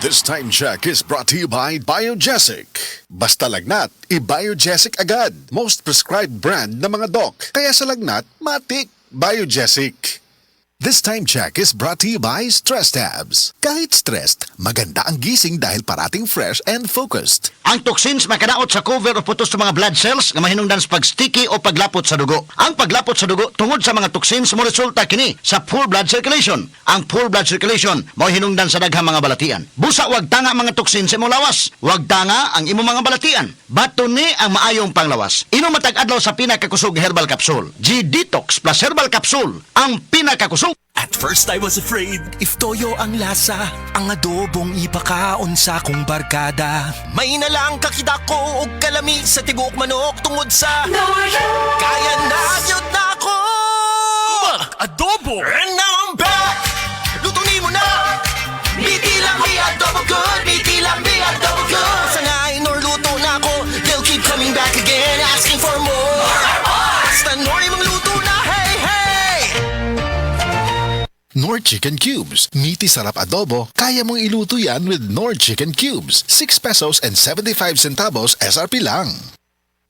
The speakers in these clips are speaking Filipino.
This time check is brought to you by Biogesic. Basta lagnat, i-Biogesic agad. Most prescribed brand ng mga doc. Kaya sa lagnat, matik. Biogesic. This time check is brought to you by Stress Tabs. Kahit stressed, maganda ang gising dahil parating fresh and focused. Ang toxins makadaot sa cover o putos sa mga blood cells nga mahinungdan sa pag-sticky o paglapot sa dugo. Ang paglapot sa dugo tungod sa mga toxins mo resulta kini sa poor blood circulation. Ang poor blood circulation mo hinungdan sa daghang mga balatian. Busa wag tanga mga toxins sa imong lawas. Wag tanga ang imong mga balatian. Bato ni ang maayong panglawas. Inom matag adlaw sa pinakakusog herbal capsule. G-Detox plus herbal capsule. Ang pinakakusog. At first I was afraid if toyo ang lasa, ang adobong ipakaon sa kong barkada. May nalang kakita ko og kalami sa tigok manok tungod sa kaya na yun na ako mag-adobo. And now I'm back, lutunin mo na. Biti lang may adobo good, biti lang may adobo good. Sangayin or luto na ako, they'll keep coming back again asking for more. Basta Nori mong luto na, hey, hey. Nor Chicken Cubes. Meaty sarap adobo. Kaya mong iluto yan with Nor Chicken Cubes. 6 pesos and 75 centavos SRP lang.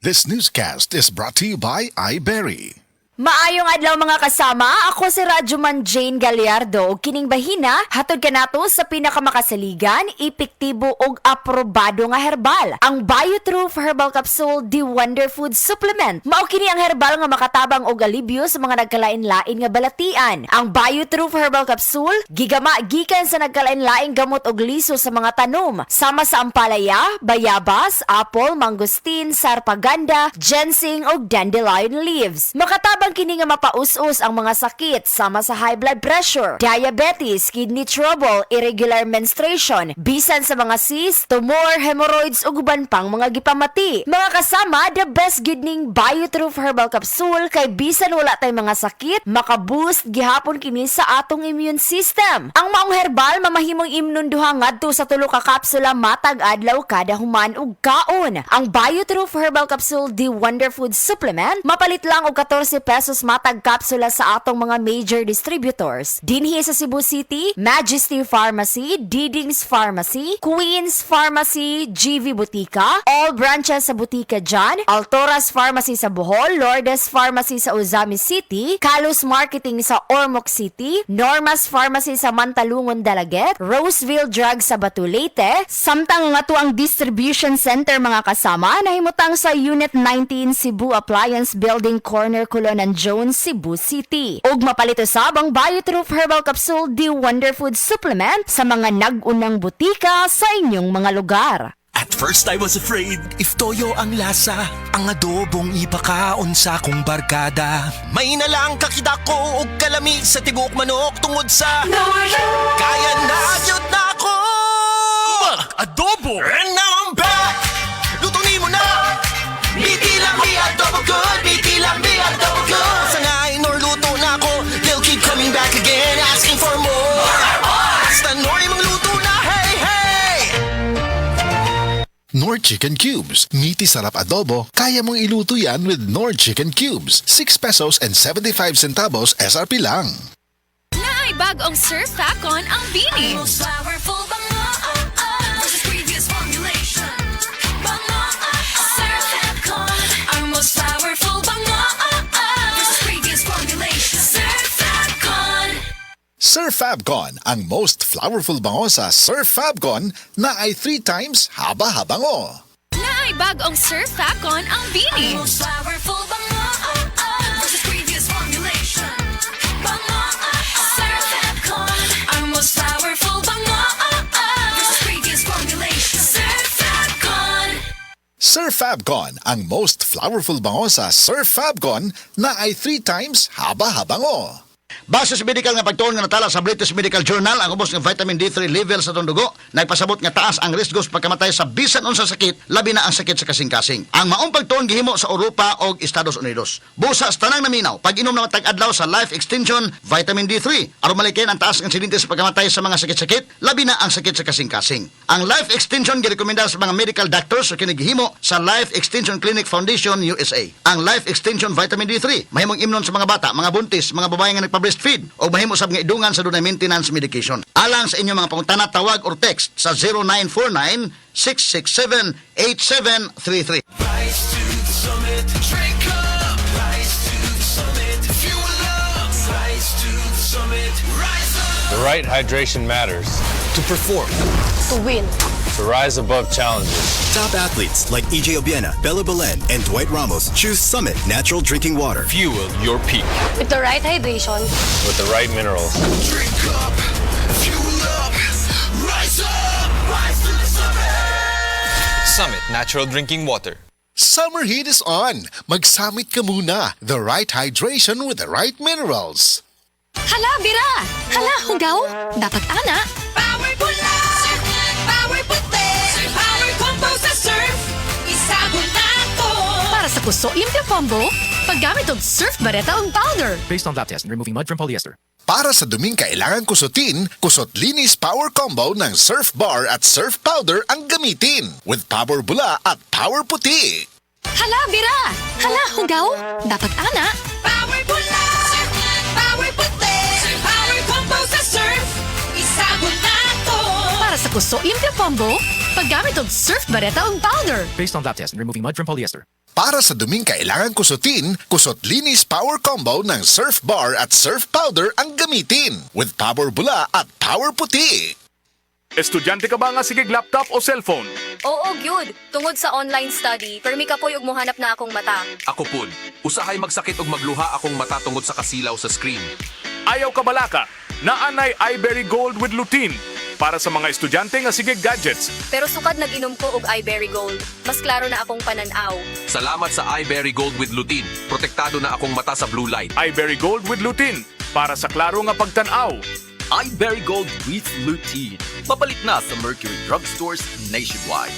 This newscast is brought to you by iBerry. Maayong adlaw mga kasama, ako si Radyoman Jane Gallardo ug kining bahina hatod kanato sa pinakamakasaligan, epektibo ug aprobado nga herbal, ang Biotroof Herbal Capsule The Wonder Food Supplement. Mao kini ang herbal nga makatabang og alibyo sa mga nagkalain-lain nga balatian. Ang Biotroof Herbal Capsule gigama gikan sa nagkalain-laing gamot og liso sa mga tanom, sama sa ampalaya, bayabas, apple, mangosteen, sarpaganda, ginseng ug dandelion leaves. Makatabang kini nga mapaus-us ang mga sakit sama sa high blood pressure, diabetes, kidney trouble, irregular menstruation, bisan sa mga cyst, tumor, hemorrhoids ug uban pang mga gipamati. Mga kasama, the best gid ning Biotroof Herbal Capsule kay bisan wala tay mga sakit, makaboost gihapon kini sa atong immune system. Ang maong herbal mamahimong imnon duha ngadto sa 3 ka kapsula matag adlaw kada human ug kaon. Ang Biotroof Herbal Capsule The Wonder Food Supplement mapalit lang og 14 pesos matag kapsula sa atong mga major distributors. Dinhi sa Cebu City, Majesty Pharmacy, Didings Pharmacy, Queens Pharmacy, GV Butika, all branches sa Butika dyan, Altoras Pharmacy sa Bohol, Lourdes Pharmacy sa Ozami City, Kalos Marketing sa Ormoc City, Normas Pharmacy sa Mantalungon, Dalaget, Roseville Drug sa Batu, Leyte, samtang nga to ang distribution center mga kasama, nahimutang sa Unit 19 Cebu Appliance Building Corner, Colonan Jones, Cebu City. Ug mapalit usab ang Biotroof Herbal Capsule The Wonder Food Supplement sa mga nag-unang butika sa inyong mga lugar. At first I was afraid if toyo ang lasa, ang adobong ipakaon sa kong barkada. May nalang kakita ko og kalami sa tigok manok tungod sa kaya na yun na ako mag-adobo. And now I'm back, lutunin mo na. Biti lang may adobo good, biti lang may adobo good. Sangayin or luto na ako, they'll keep coming back again asking for more. Basta Nori mong luto na, hey, hey. Nor Chicken Cubes. Meaty sarap adobo. Kaya mong iluto yan with Nor Chicken Cubes. 6 pesos and 75 centavos SRP lang. Naay bagong Surf Facon ang Bini. Most powerful bango versus previous formulation. Bango Surf Facon. Our most powerful bango versus previous formulation. Surf Facon. Surf Fabcon, ang most flavorful bango sa Surf Fabcon na ay 3 times haba-habango. Naay bagong Surf Facon ang Bini. Most powerful bango versus previous formulation. Bango Surf Facon. Our most powerful bango versus previous formulation. Surf Facon. Surf Fabcon, ang most flavorful bango sa Surf Fabcon na ay 3 times haba-habango. Base sa medical nga pagtuon nga natala sa British Medical Journal, ang ubos ng vitamin D3 level sa itong dugo, nagpasabot nga taas ang risk sa pagkamatay sa bisan unsa sakit, labi na ang sakit sa kasing-kasing. Ang maong pagtuon gihimo sa Europa o Estados Unidos. Busa sa tanang naminaw, pag-inom na matag-adlaw sa Life Extension Vitamin D3, aron malikin ang taas ng insidente sa pagkamatay sa mga sakit-sakit, labi na ang sakit sa kasing-kasing. Ang Life Extension girekomenda sa mga medical doctors o kinigihimo sa Life Extension Clinic Foundation USA. Ang Life Extension Vitamin D3 mahimong imnon sa mga bata, mga buntis, mga babae nga nagpabreast breastfeed o mahimo sab nga idungan sa dunay maintenance medication. Alang sa inyong mga pangutana, tawag or text sa 0949-667-8733. Rise to the summit, drink up. Rise to the summit, fuel up. Rise to the summit, rise up. The right hydration matters To perform. To win. to rise above challenges. Top athletes like EJ Obiena, Bella Belen, and Dwight Ramos choose Summit Natural Drinking Water. Fuel your peak With the right hydration. with the right minerals. Drink up, fuel up, rise up, rise to the summit. Summit Natural Drinking Water. Summer heat is on. Mag-summit ka muna. The right hydration with the right minerals. Hala, Bira! Hala, hugaw! Dapat ana! Power pula, power puti, power combo sa surf. Isabon na to. Para sa kuso, limpyo combo, paggamit og surf bareta og powder. Based on lab test and removing mud from polyester. Para sa duming kailangan kusutin, kusot linis power combo ng Surf Bar at Surf Powder ang gamitin. With Power Bula at Power Puti. Hala, Bira! Hala, hugaw! Dapat ana! Power pula, power puti, power combo sa surf. Isabon na to. Para sa kuso, limpyo combo, paggamit og surf bareta og powder. Based on lab test and removing mud from polyester. Para sa duming kailangan kusutin, kusot linis power combo ng Surf Bar at Surf Powder ang gamitin. With Power Bula at Power Puti. Estudyante ka ba nga sigig laptop o cellphone? Oo, gyud. Tungod sa online study, permi ka po'y ug mohanap na akong mata. Ako pud, usahay magsakit og magluha akong mata tungod sa kasilaw sa screen. Ayaw ka balaka, naanay iBerry Gold with lutein para sa mga estudyante nga sigig gadgets. Pero sukad nag-inom ko og iBerry Gold. Mas klaro na akong pananaw. Salamat sa iBerry Gold with lutein. Protektado na akong mata sa blue light. iBerry Gold with lutein para sa klaro nga pagtanaw. iBerry Gold with lutein. Mapalit na sa Mercury Drugstores nationwide.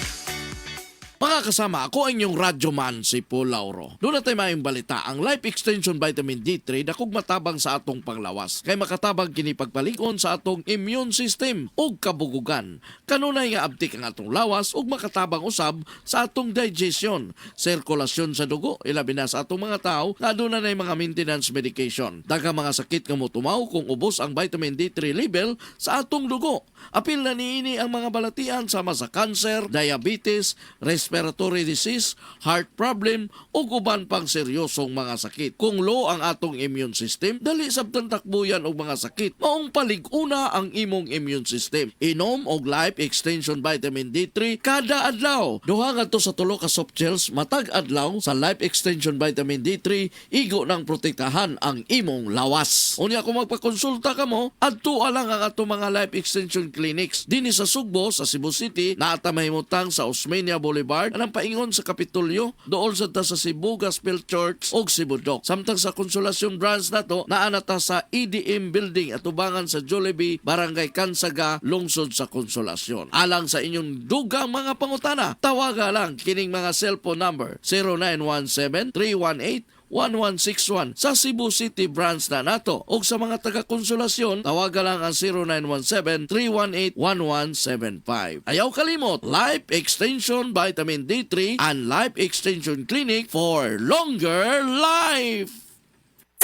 Mga kasama, ako ang inyong radyoman si Paul Lauro. Doon natin mayong balita, ang Life Extension Vitamin D3 dakog matabang sa atong panglawas. Kay makatabang kini pagpalingon sa atong immune system ug kabugugan. Kanunay nga abtik ang atong lawas ug makatabang usab sa atong digestion, sirkulasyon sa dugo, ilabi na sa atong mga tao na aduna nay mga maintenance medication. Daghang mga sakit nga motumaw kung ubos ang vitamin D3 level sa atong dugo. Apil na niini ang mga balatian sama sa cancer, diabetes, respiratory disease, heart problem o uban pang seryosong mga sakit. Kung low ang atong immune system, dali sabtan takbuyan og mga sakit. Maong palig-una ang imong immune system. Inom og Life Extension Vitamin D3 kada adlaw. Duha ngadto sa 3 ka soft gels matag adlaw sa Life Extension Vitamin D3 igo nang protektahan ang imong lawas. Unya kung magpakonsulta ka mo, adto lang ang atong mga Life Extension clinics dinhi sa Sugbo sa Cebu City na mahimutang sa Osmeña Boulevard anang paingon sa Kapitolyo dool sa Cebu Gospel Church og Cebu Doc. Samtang sa Konsolasyon branch nato naanata sa EDM building at ubangan sa Jollibee, Barangay Kansaga, lungsod sa Konsolasyon. Alang sa inyong dugang mga pangutana, tawaga lang kining mga cellphone number 0917-318-1161 sa Cebu City branch na nato. O sa mga taga-konsolasyon, tawaga lang ang 0917-318-1175. Ayaw kalimot, Life Extension Vitamin D3 and Life Extension Clinic for longer life.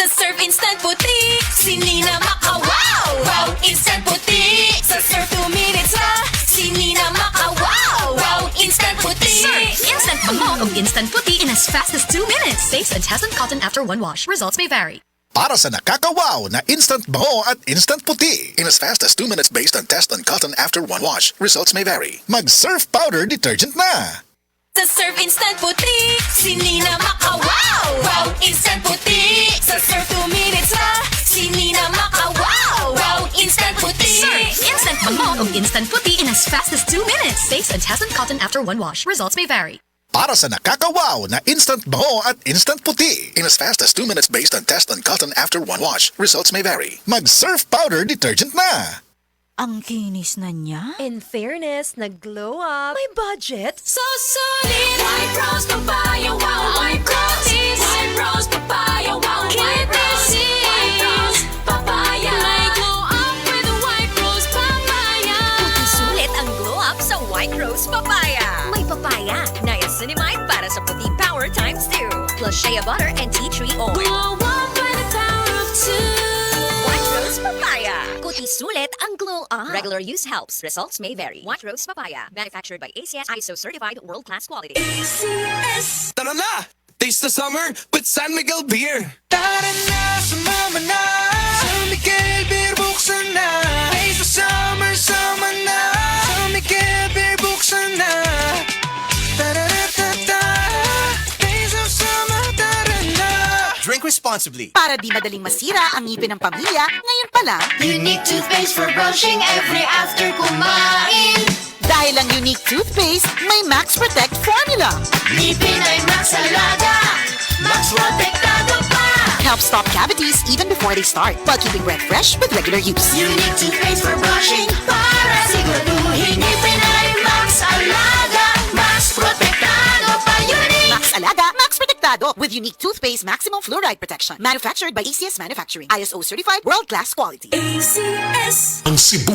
Sa Surf Instant Puti, si Nina Makawaw. Wow, Instant Puti. Sa Surf 2 minutes na, si Nina Makawaw. Wow, Instant Puti. Surf Instant Bango og Instant Puti in as fast as 2 minutes. Safe and hasn't cotton after one wash. Results may vary. Para sa nakakawaw na instant baho at instant puti. In as fast as 2 minutes based on test on cotton after one wash. Results may vary. Mag-Surf Powder Detergent na! Sa Surf Instant Puti, si Nina Makawaw. Wow, Instant Puti. Sa Surf 2 minutes na, si Nina Makawaw. Wow, Instant Puti. Surf Instant Bango og Instant Puti in as fast as 2 minutes. Safe and hasn't cotton after one wash. Results may vary. Para sa nakakawaw na instant baho at instant puti. In as fast as 2 minutes based on test on cotton after one wash. Results may vary. Mag-Surf Powder Detergent na! Ang kinis na niya. In fairness, nag-glow up. May budget. So solid. White Rose Papaya. Wow, White Roses. White Rose Papaya. Wow, White Roses. White Rose Papaya. May glow up with White Rose Papaya. Puti sulit ang glow up sa White Rose Papaya. May papaya, niacinamide para sa puti power times 2. Plus shea butter and tea tree oil. Glow up by the power of 2. Glow Up. Regular use helps. Results may vary. White Rose Papaya. Manufactured by ACS ISO certified world-class quality. Tara na! Taste the summer with San Miguel Beer! Tara na, sumama na! San Miguel Beer, buksan na! Taste the summer, sama na! San Miguel Beer, buksan na! Tara-ra-ta-ta! Taste of summer, tara na! Drink responsibly. Para di madaling masira ang ngipin ng pamilya, ngayon pa lang. Unique toothpaste for brushing every after kumain. Dahil ang unique toothpaste, may Max Protect formula. Ngipin ay Max Alaga, Max Protectado pa. Helps stop cavities even before they start, while keeping breath fresh with regular use. Unique toothpaste for brushing para siguraduhin ngipin ay Max Alaga, Max Protectado pa. Unique Max Alaga, Max Protectado with unique toothpaste maximum fluoride protection. Manufactured by ACS Manufacturing. ISO certified world-class quality. ACS. Ang Cebu